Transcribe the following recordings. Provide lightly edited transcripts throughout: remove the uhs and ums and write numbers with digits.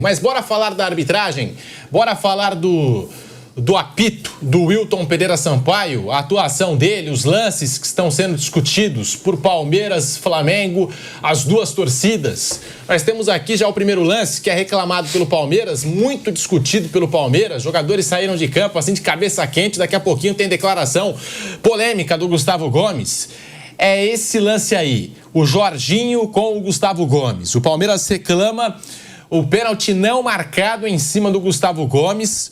Mas bora falar da arbitragem, bora falar do apito do Wilton Pereira Sampaio, a atuação dele, os lances que estão sendo discutidos por Palmeiras, Flamengo, as duas torcidas. Nós temos aqui já o primeiro lance que é reclamado pelo Palmeiras, muito discutido pelo Palmeiras, jogadores saíram de campo assim de cabeça quente, daqui a pouquinho tem declaração polêmica do Gustavo Gomes. É esse lance aí, o Jorginho com o Gustavo Gomes. O Palmeiras reclama o pênalti não marcado em cima do Gustavo Gomes.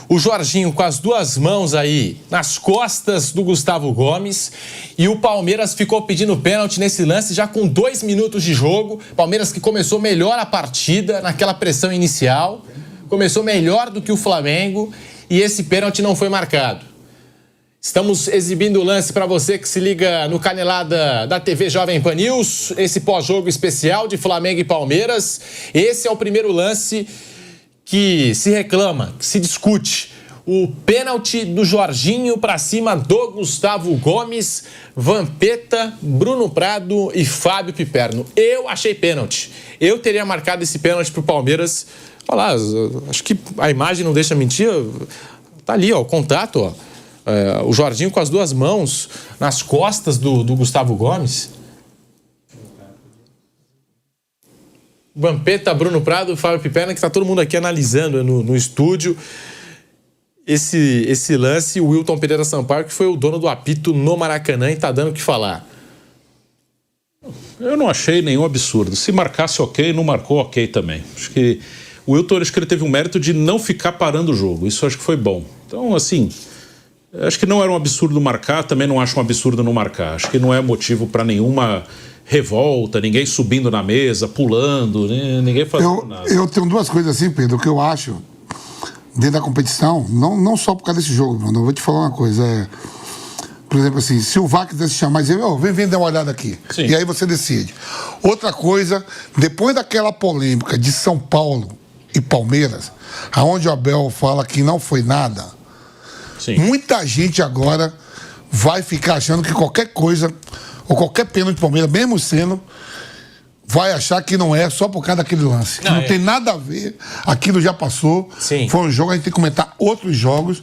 O Jorginho com as duas mãos aí nas costas do Gustavo Gomes. E o Palmeiras ficou pedindo pênalti nesse lance já com 2 minutos de jogo. Palmeiras que começou melhor a partida naquela pressão inicial. Começou melhor do que o Flamengo. E esse pênalti não foi marcado. Estamos exibindo o lance para você que se liga no Canelada da TV Jovem Pan News, esse pós-jogo especial de Flamengo e Palmeiras. Esse é o primeiro lance que se reclama, que se discute. O pênalti do Jorginho para cima do Gustavo Gomes, Vampeta, Bruno Prado e Fábio Piperno. Eu achei pênalti. Eu teria marcado esse pênalti para o Palmeiras. Olha lá, acho que a imagem não deixa mentir. Tá ali, ó, o contato, ó. O Jorginho com as duas mãos nas costas do Gustavo Gomes. Vampeta, Bruno Prado, Fábio Piperna, que está todo mundo aqui analisando no estúdio esse lance. O Wilton Pereira Sampaio, que foi o dono do apito no Maracanã e está dando o que falar. Eu não achei nenhum absurdo. Se marcasse ok, não marcou ok também. Acho que o Wilton, acho que ele teve o mérito de não ficar parando o jogo. Isso acho que foi bom. Então, assim, acho que não era um absurdo marcar, também não acho um absurdo não marcar. Acho que não é motivo para nenhuma revolta, ninguém subindo na mesa, pulando, ninguém fazendo nada. Eu tenho duas coisas assim, Pedro, que eu acho, dentro da competição, não só por causa desse jogo, Bruno, eu vou te falar uma coisa, por exemplo assim, se o VAR quiser se chamar e dizer, vem dar uma olhada aqui, sim, e aí você decide. Outra coisa, depois daquela polêmica de São Paulo e Palmeiras, aonde o Abel fala que não foi nada, sim, muita gente agora vai ficar achando que qualquer coisa, ou qualquer pênalti do Palmeiras, mesmo sendo, vai achar que não é só por causa daquele lance. Não tem nada a ver, aquilo já passou, sim, foi um jogo, a gente tem que comentar outros jogos,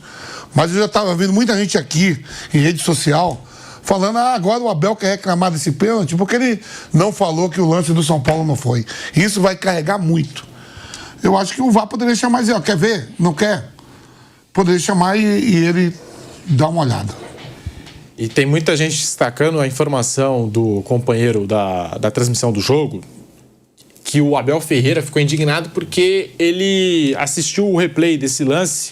mas eu já estava vendo muita gente aqui em rede social falando, agora o Abel quer reclamar desse pênalti porque ele não falou que o lance do São Paulo não foi. Isso vai carregar muito. Eu acho que o VAR poderia chamar e dizer, quer ver? Não quer? Poderia chamar e ele dar uma olhada. E tem muita gente destacando a informação do companheiro da transmissão do jogo, que o Abel Ferreira ficou indignado porque ele assistiu o replay desse lance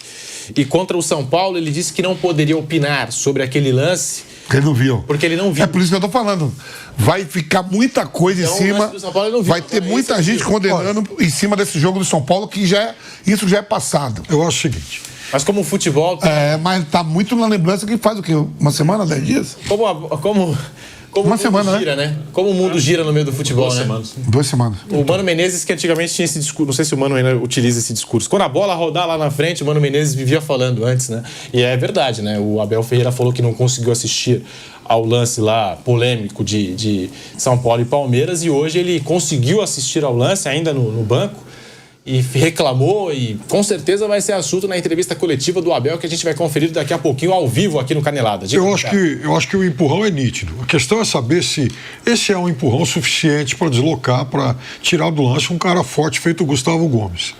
e contra o São Paulo ele disse que não poderia opinar sobre aquele lance. Porque ele não viu. Porque ele não viu. É por isso que eu tô falando. Vai ficar muita coisa então, em cima. Do São Paulo, não viu. Vai ter muita gente condenando em cima desse jogo do São Paulo, que isso já é passado. Eu acho o seguinte. Mas como o futebol... mas tá muito na lembrança que faz o quê? Uma semana, 10 dias? Como uma o semana, mundo gira, né? Como o mundo gira no meio do futebol, 2 né? semanas. 2 semanas. O Mano Menezes, que antigamente tinha esse discurso, não sei se o Mano ainda utiliza esse discurso. Quando a bola rodar lá na frente, o Mano Menezes vivia falando antes, né? E é verdade, né? O Abel Ferreira falou que não conseguiu assistir ao lance lá polêmico de São Paulo e Palmeiras e hoje ele conseguiu assistir ao lance ainda no banco e reclamou e com certeza vai ser assunto na entrevista coletiva do Abel que a gente vai conferir daqui a pouquinho ao vivo aqui no Canelada. Eu acho que o empurrão é nítido. A questão é saber se esse é um empurrão suficiente para deslocar, para tirar do lance um cara forte feito o Gustavo Gomes.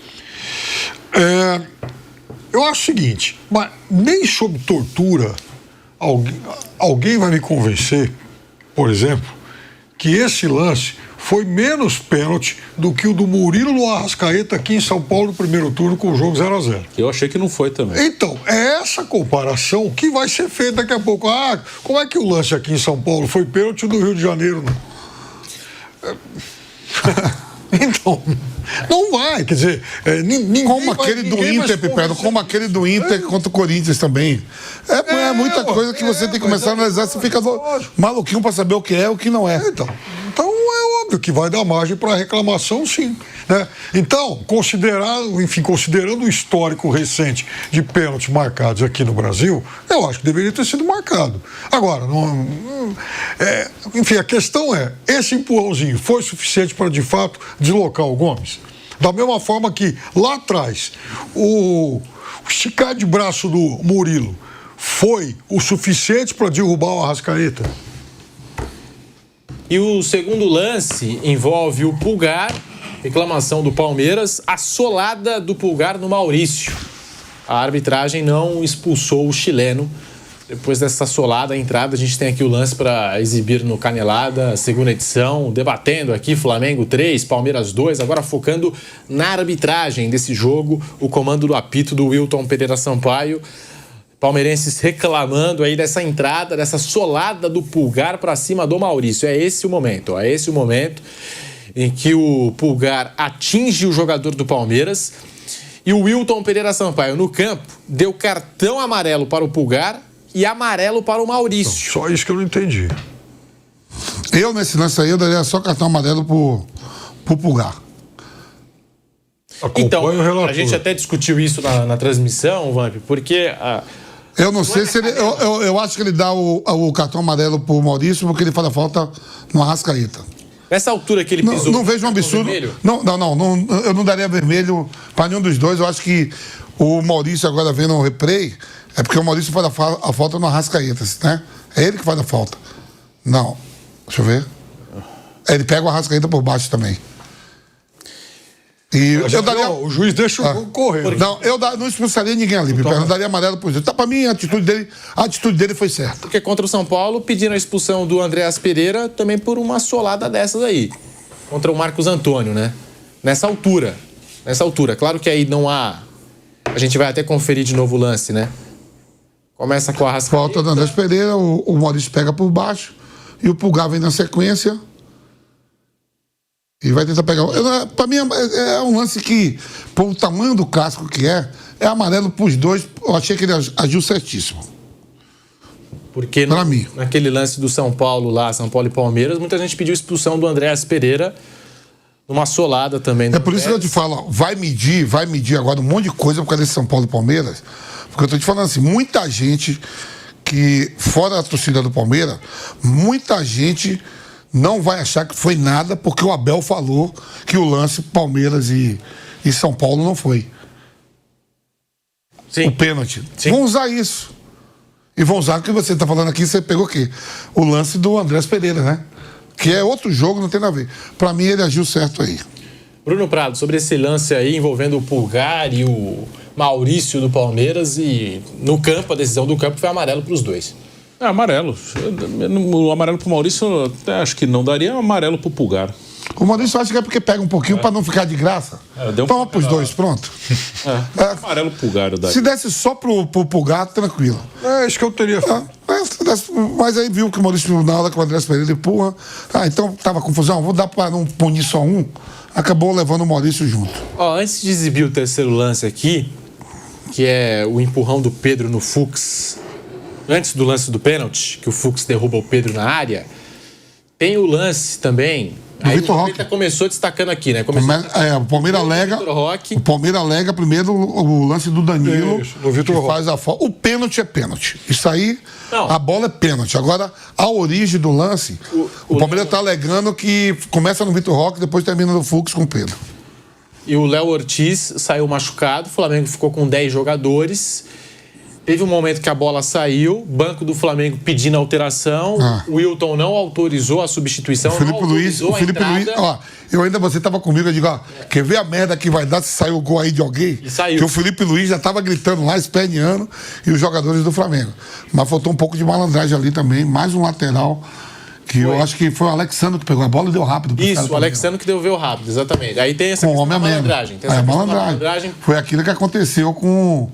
Eu acho o seguinte, mas nem sob tortura alguém vai me convencer, por exemplo, que esse lance foi menos pênalti do que o do Murilo no Arrascaeta aqui em São Paulo no primeiro turno com o jogo 0-0. Eu achei que não foi também. Então, é essa comparação que vai ser feita daqui a pouco. Como é que o lance aqui em São Paulo foi pênalti do Rio de Janeiro, não? Então, não vai, quer dizer, ninguém como aquele do Inter, Piperno, como aquele do Inter contra o Corinthians também. É muita coisa que você tem que começar a analisar, você fica maluquinho para saber o que é e o que não é. Então é óbvio que vai dar margem para reclamação, sim. Né? Então, considerando o histórico recente de pênaltis marcados aqui no Brasil, eu acho que deveria ter sido marcado. Agora, enfim, a questão é, esse empurrãozinho foi suficiente para, de fato, deslocar o Gomes? Da mesma forma que lá atrás o esticar de braço do Murilo foi o suficiente para derrubar o Arrascaeta. E o segundo lance envolve o Pulgar, reclamação do Palmeiras, a solada do Pulgar no Maurício. A arbitragem não expulsou o chileno. Depois dessa solada, a entrada, a gente tem aqui o lance para exibir no Canelada, segunda edição, debatendo aqui Flamengo 3, Palmeiras 2, agora focando na arbitragem desse jogo, o comando do apito do Wilton Pereira Sampaio. Palmeirenses reclamando aí dessa entrada, dessa solada do Pulgar para cima do Maurício. É esse o momento, ó, é esse o momento em que o Pulgar atinge o jogador do Palmeiras e o Wilton Pereira Sampaio no campo deu cartão amarelo para o Pulgar e amarelo para o Maurício. Só isso que eu não entendi. Eu, nesse lance aí, eu daria só cartão amarelo pro Pulgar. Então, a gente até discutiu isso na transmissão, Vamp, porque... Eu não sei se ele... Eu acho que ele dá o cartão amarelo pro Maurício porque ele faz a falta no Arrascaeta. Nessa altura que ele pisou... Não vejo um absurdo... Não, eu não daria vermelho para nenhum dos dois. Eu acho que o Maurício, agora vendo o replay, é porque o Maurício faz a falta no Arrascaeta, né? É ele que faz a falta. Não. Deixa eu ver. Ele pega o Arrascaeta por baixo também. E eu daria... O juiz deixa o jogo correr. Não, eu não expulsaria ninguém ali, então, eu não daria amarelo por isso. Então, pra mim, a atitude dele foi certa. Porque contra o São Paulo, pediram a expulsão do Andréas Pereira também por uma solada dessas aí. Contra o Marcos Antônio, né? Nessa altura. Claro que aí não há... A gente vai até conferir de novo o lance, né? Começa com a Arrascaeta. Falta do Andréas Pereira, o Maurício pega por baixo e o Pulgar vem na sequência... E vai tentar pegar. Pra mim é um lance que, por o tamanho do casco que é amarelo pros dois. Eu achei que ele agiu certíssimo. Porque naquele lance do São Paulo lá, São Paulo e Palmeiras, muita gente pediu expulsão do Andréas Pereira numa solada também. É por isso que eu te falo, ó, vai medir agora um monte de coisa por causa desse São Paulo e Palmeiras. Porque eu tô te falando assim, muita gente que, fora da torcida do Palmeiras, muita gente não vai achar que foi nada porque o Abel falou que o lance Palmeiras e São Paulo não foi. Sim. O pênalti. Sim. Vão usar isso. E vão usar o que você está falando aqui, você pegou o quê? O lance do Andréas Pereira, né? Que é outro jogo, não tem nada a ver. Para mim, ele agiu certo aí. Bruno Prado, sobre esse lance aí envolvendo o Pulgar e o Maurício do Palmeiras, e no campo, a decisão do campo foi amarelo para os dois. É amarelo. O amarelo pro Maurício, eu até acho que não daria amarelo pro Pulgar. O Maurício acha que é porque pega um pouquinho para não ficar de graça. Toma pros dois, pronto. Amarelo pro Pulgar eu daria. Se desse só pro Pulgar, tranquilo. É isso que eu teria feito. Mas aí viu que o Maurício, na hora que o Andréas Pereira empurra, então tava confusão, vou dar para não punir só um. Acabou levando o Maurício junto. Antes de exibir o terceiro lance aqui, que é o empurrão do Pedro no Fux, antes do lance do pênalti, que o Fux derruba o Pedro na área, tem o lance também. O Vitor Roque começou destacando aqui, né? O Palmeiras alega primeiro o lance do Danilo. Isso, do Vitor Roque. Faz a falta. O pênalti é pênalti. Isso aí, a bola é pênalti. Agora, a origem do lance, o Palmeiras está alegando que começa no Vitor Roque e depois termina no Fux com o Pedro. E o Léo Ortiz saiu machucado, o Flamengo ficou com 10 jogadores. Teve um momento que a bola saiu, banco do Flamengo pedindo alteração, o Wilton não autorizou a substituição, o Felipe Luiz, você estava comigo, eu digo, quer ver a merda que vai dar se sair o gol aí de alguém? E saiu. Que o Felipe Luiz já estava gritando lá, esperneando, e os jogadores do Flamengo. Mas faltou um pouco de malandragem ali também, mais um lateral, que eu acho que foi o Alexandre que pegou a bola e deu rápido. Isso, o Alexandre que devolveu rápido, exatamente. Aí tem essa questão da malandragem. Malandragem. Foi aquilo que aconteceu com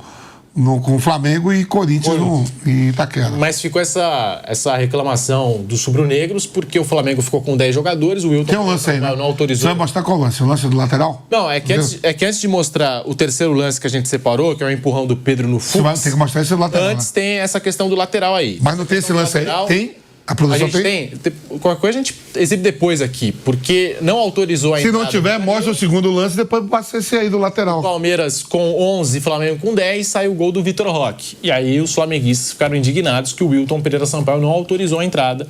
o Flamengo e Corinthians em Itaquera. Mas ficou essa reclamação dos rubro-negros, porque o Flamengo ficou com 10 jogadores, o Wilton tem um lance aí, né? Não autorizou. Você vai mostrar qual lance? O lance do lateral? Não, é que antes de mostrar o terceiro lance que a gente separou, que é o empurrão do Pedro no Fux, você vai ter que mostrar esse lateral. Antes tem essa questão do lateral aí. Mas não tem esse lance aí? Tem? A produção tem? Qualquer coisa a gente exibe depois aqui, porque não autorizou a entrada. Se não tiver, mostra o segundo lance, depois passa esse aí do lateral. Palmeiras com 11, Flamengo com 10, sai o gol do Vitor Roque. E aí os flamenguistas ficaram indignados que o Wilton Pereira Sampaio não autorizou a entrada.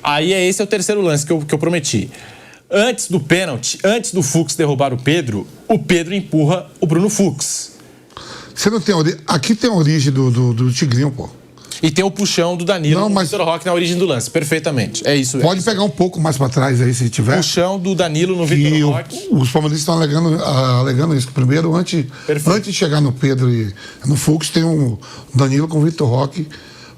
Aí esse é o terceiro lance que eu prometi. Antes do pênalti, antes do Fux derrubar o Pedro empurra o Bruno Fux. Você não tem origem. Aqui tem a origem do Tigrinho, pô. E tem o puxão do Danilo não, mas... Vitor Roque na origem do lance. Perfeitamente. É isso. Pode pegar um pouco mais pra trás aí, se tiver. Puxão do Danilo no Vitor Roque. Os palmeirenses estão alegando isso. Primeiro, antes de chegar no Pedro e no Fux, tem um Danilo com o Vitor Roque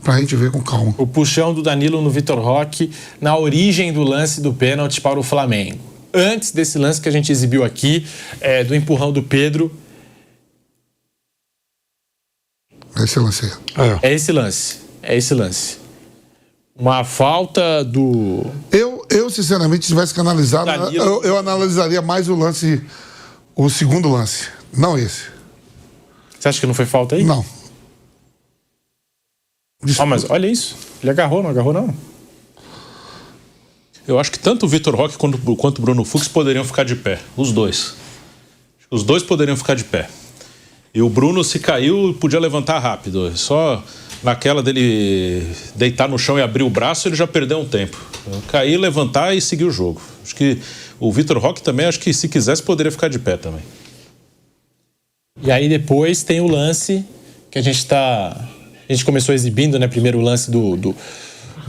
pra gente ver com calma. O puxão do Danilo no Vitor Roque na origem do lance do pênalti para o Flamengo. Antes desse lance que a gente exibiu aqui, do empurrão do Pedro. Esse lance aí. É esse lance. Uma falta do... Eu sinceramente, se tivesse que analisar, eu analisaria mais o segundo lance, não esse. Você acha que não foi falta aí? Não. Mas olha isso. Ele agarrou, não agarrou não? Eu acho que tanto o Vitor Roque quanto o Bruno Fux poderiam ficar de pé. Os dois. Os dois poderiam ficar de pé. E o Bruno, se caiu, podia levantar rápido. Só naquela dele deitar no chão e abrir o braço, ele já perdeu um tempo. Cair, levantar e seguir o jogo. Acho que o Vitor Roque também, acho que se quisesse, poderia ficar de pé também. E aí depois tem o lance que a gente começou exibindo, né? Primeiro o lance do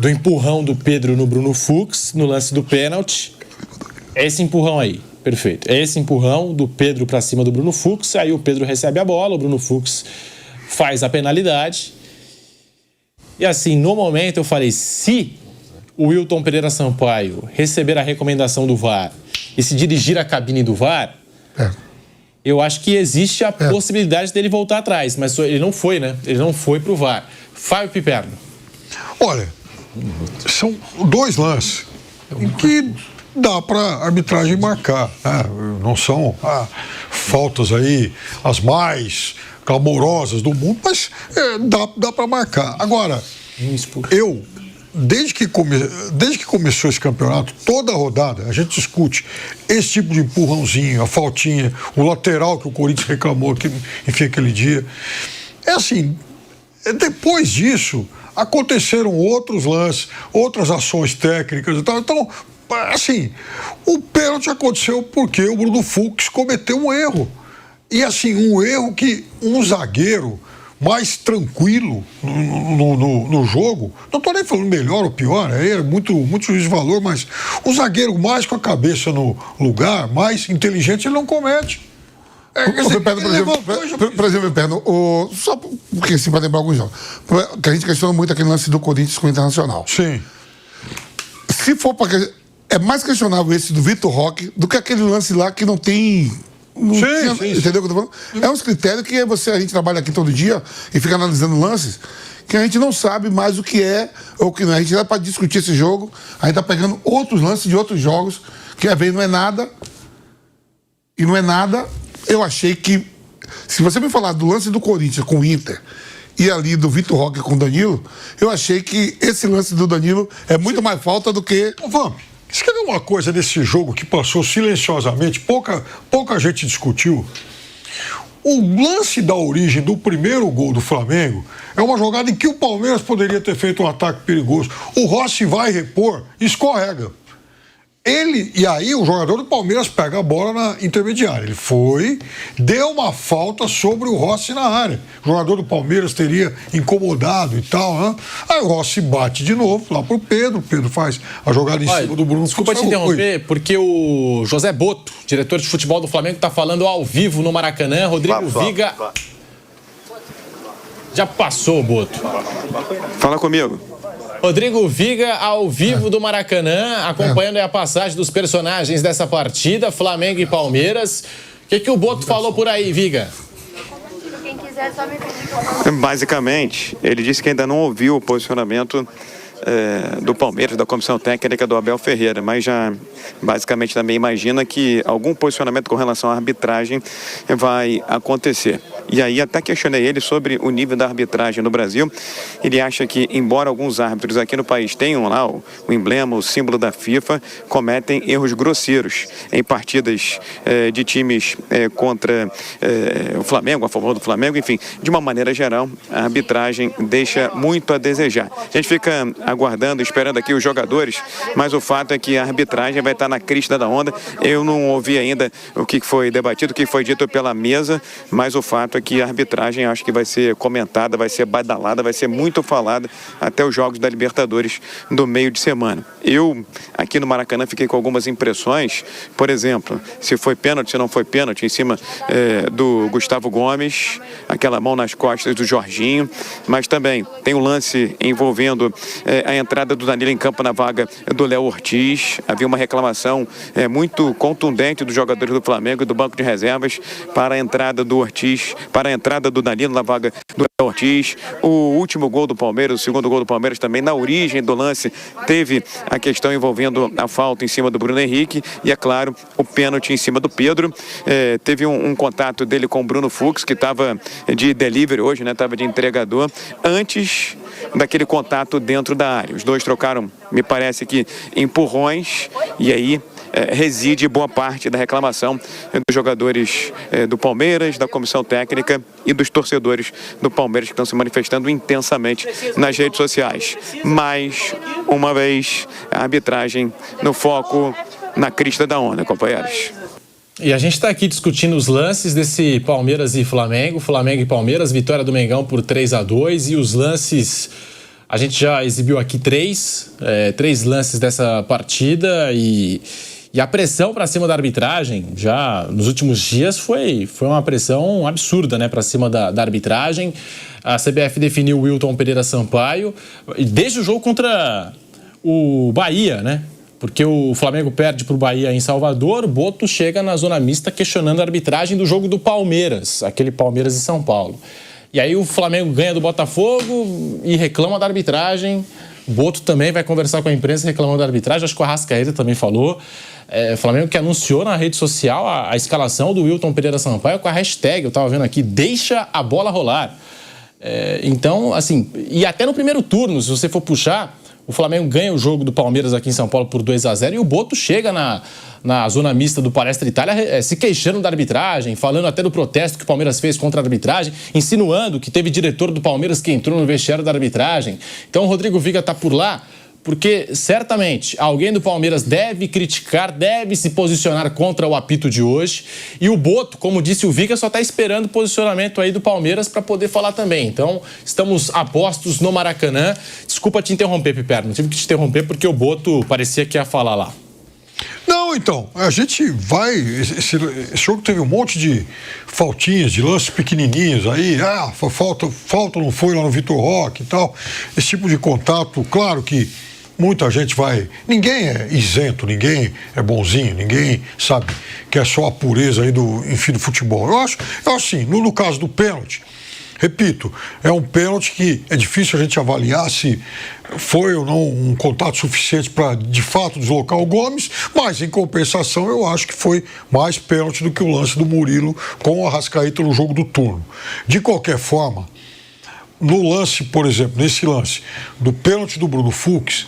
empurrão do Pedro no Bruno Fux, no lance do pênalti. É esse empurrão aí. Perfeito. É esse empurrão do Pedro para cima do Bruno Fux. Aí o Pedro recebe a bola, o Bruno Fux faz a penalidade. E assim, no momento eu falei, se o Wilton Pereira Sampaio receber a recomendação do VAR e se dirigir à cabine do VAR, eu acho que existe a possibilidade dele voltar atrás. Mas ele não foi, né? Ele não foi pro VAR. Fábio Piperno. Olha, são dois lances em que dá para arbitragem marcar, né? Não são faltas aí as mais clamorosas do mundo, mas dá para marcar. Agora, desde que começou esse campeonato, toda a rodada, a gente discute esse tipo de empurrãozinho, a faltinha, o lateral que o Corinthians reclamou, enfim, aquele dia. É assim, depois disso, aconteceram outros lances, outras ações técnicas e tal. Então, assim, o pênalti aconteceu porque o Bruno Fux cometeu um erro. E, assim, um erro que um zagueiro mais tranquilo no jogo, não estou nem falando melhor ou pior, é muito juízo de valor, mas um zagueiro mais com a cabeça no lugar, mais inteligente, ele não comete. Por exemplo, só porque assim, para lembrar alguns jogos, que a gente questiona muito aquele lance do Corinthians com o Internacional. Sim. Se for para... É mais questionável esse do Vitor Roque do que aquele lance lá que não tem... Sim. Entendeu o que eu tô falando? É uns critérios que a gente trabalha aqui todo dia e fica analisando lances que a gente não sabe mais o que é ou o que não é. A gente dá para discutir esse jogo, a gente tá pegando outros lances de outros jogos que às vezes não é nada. E não é nada. Eu achei que, se você me falar do lance do Corinthians com o Inter e ali do Vitor Roque com o Danilo, eu achei que esse lance do Danilo é muito mais falta do que... Vamos. Você quer ver uma coisa desse jogo que passou silenciosamente, pouca gente discutiu? O lance da origem do primeiro gol do Flamengo é uma jogada em que o Palmeiras poderia ter feito um ataque perigoso. O Rossi vai repor, escorrega. E aí o jogador do Palmeiras pega a bola na intermediária. Ele deu uma falta sobre o Rossi na área. O jogador do Palmeiras teria incomodado e tal, né? Aí o Rossi bate de novo lá pro Pedro. O Pedro faz a jogada em cima do Bruno. Desculpa te interromper, porque o José Boto, diretor de futebol do Flamengo, está falando ao vivo no Maracanã. Rodrigo Viga... Já passou, Boto. Fala comigo. Rodrigo Viga, ao vivo do Maracanã, acompanhando a passagem dos personagens dessa partida, Flamengo e Palmeiras. O que o Boto falou por aí, Viga? Basicamente, ele disse que ainda não ouviu o posicionamento do Palmeiras, da comissão técnica do Abel Ferreira, mas já basicamente também imagina que algum posicionamento com relação à arbitragem vai acontecer. E aí até questionei ele sobre o nível da arbitragem no Brasil. Ele acha que, embora alguns árbitros aqui no país tenham lá o emblema, o símbolo da FIFA, cometem erros grosseiros em partidas de times contra o Flamengo, a favor do Flamengo, enfim, de uma maneira geral, a arbitragem deixa muito a desejar. A gente fica aguardando, esperando aqui os jogadores, mas o fato é que a arbitragem vai estar na crista da onda. Eu não ouvi ainda o que foi debatido, o que foi dito pela mesa, mas o fato é que a arbitragem acho que vai ser comentada, vai ser badalada, vai ser muito falada até os jogos da Libertadores do meio de semana. Eu, aqui no Maracanã, fiquei com algumas impressões, por exemplo, se foi pênalti, se não foi pênalti, em cima do Gustavo Gomes, aquela mão nas costas do Jorginho, mas também tem um lance envolvendo a entrada do Danilo em campo na vaga do Léo Ortiz. Havia uma reclamação muito contundente dos jogadores do Flamengo e do banco de reservas para a entrada do Ortiz, para a entrada do Danilo na vaga do Léo Ortiz. O último gol do Palmeiras, o segundo gol do Palmeiras também, na origem do lance, teve a questão envolvendo a falta em cima do Bruno Henrique e, é claro, o pênalti em cima do Pedro. Teve um contato dele com o Bruno Fux, que estava de delivery hoje, né? Estava de entregador, antes daquele contato dentro da área. Os dois trocaram, me parece que, empurrões, e aí reside boa parte da reclamação dos jogadores do Palmeiras, da comissão técnica e dos torcedores do Palmeiras que estão se manifestando intensamente nas redes sociais. Mais uma vez, a arbitragem no foco, na crista da onda, companheiros. E a gente está aqui discutindo os lances desse Palmeiras e Flamengo, Flamengo e Palmeiras, vitória do Mengão por 3-2, e os lances, a gente já exibiu aqui três lances dessa partida, e a pressão para cima da arbitragem, já nos últimos dias, foi uma pressão absurda, né, para cima da arbitragem. A CBF definiu o Wilton Pereira Sampaio, desde o jogo contra o Bahia, né? Porque o Flamengo perde para o Bahia em Salvador, o Boto chega na zona mista questionando a arbitragem do jogo do Palmeiras, aquele Palmeiras e São Paulo. E aí o Flamengo ganha do Botafogo e reclama da arbitragem. O Boto também vai conversar com a imprensa reclamando da arbitragem, acho que o Arrascaeta também falou. O Flamengo que anunciou na rede social a escalação do Wilton Pereira Sampaio com a hashtag, eu estava vendo aqui, deixa a bola rolar. Então, assim, e até no primeiro turno, se você for puxar, o Flamengo ganha o jogo do Palmeiras aqui em São Paulo por 2-0 e o Boto chega na zona mista do Palestra Itália se queixando da arbitragem, falando até do protesto que o Palmeiras fez contra a arbitragem, insinuando que teve diretor do Palmeiras que entrou no vestiário da arbitragem. Então o Rodrigo Viga está por lá porque certamente alguém do Palmeiras deve criticar, deve se posicionar contra o apito de hoje, e o Boto, como disse o Viga, só está esperando o posicionamento aí do Palmeiras para poder falar também. Então, estamos a postos no Maracanã. Desculpa te interromper, Piperno, tive que te interromper porque o Boto parecia que ia falar lá. Não, então, a gente vai... Esse jogo teve um monte de faltinhas, de lances pequenininhos aí. Falta não foi lá no Vitor Roque e tal. Esse tipo de contato, claro que muita gente vai... Ninguém é isento, ninguém é bonzinho, ninguém sabe que é só a pureza aí do futebol. Eu acho assim, no caso do pênalti, repito, é um pênalti que é difícil a gente avaliar se foi ou não um contato suficiente para, de fato, deslocar o Gomes, mas, em compensação, eu acho que foi mais pênalti do que o lance do Murilo com o Arrascaeta no jogo do turno. De qualquer forma, no lance, por exemplo, nesse lance do pênalti do Bruno Fux,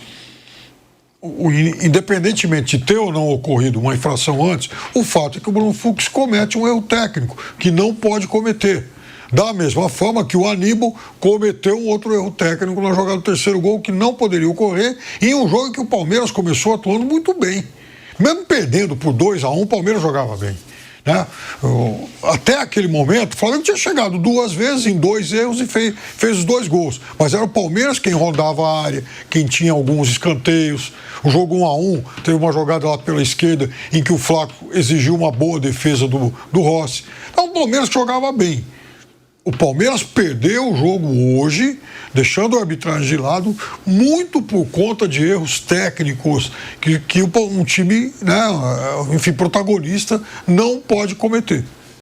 independentemente de ter ou não ocorrido uma infração antes, o fato é que o Bruno Fux comete um erro técnico que não pode cometer. Da mesma forma que o Aníbal cometeu um outro erro técnico na jogada do terceiro gol que não poderia ocorrer em um jogo que o Palmeiras começou atuando muito bem. Mesmo perdendo por 2-1, o Palmeiras jogava bem, né? Até aquele momento, o Flamengo tinha chegado 2 vezes em 2 erros e fez os 2 gols. Mas era o Palmeiras quem rondava a área, quem tinha alguns escanteios. O jogo 1-1, teve uma jogada lá pela esquerda em que o Flaco exigiu uma boa defesa do Rossi. Então o Palmeiras jogava bem. O Palmeiras perdeu o jogo hoje, deixando a arbitragem de lado, muito por conta de erros técnicos que um time, né, enfim, protagonista não pode cometer.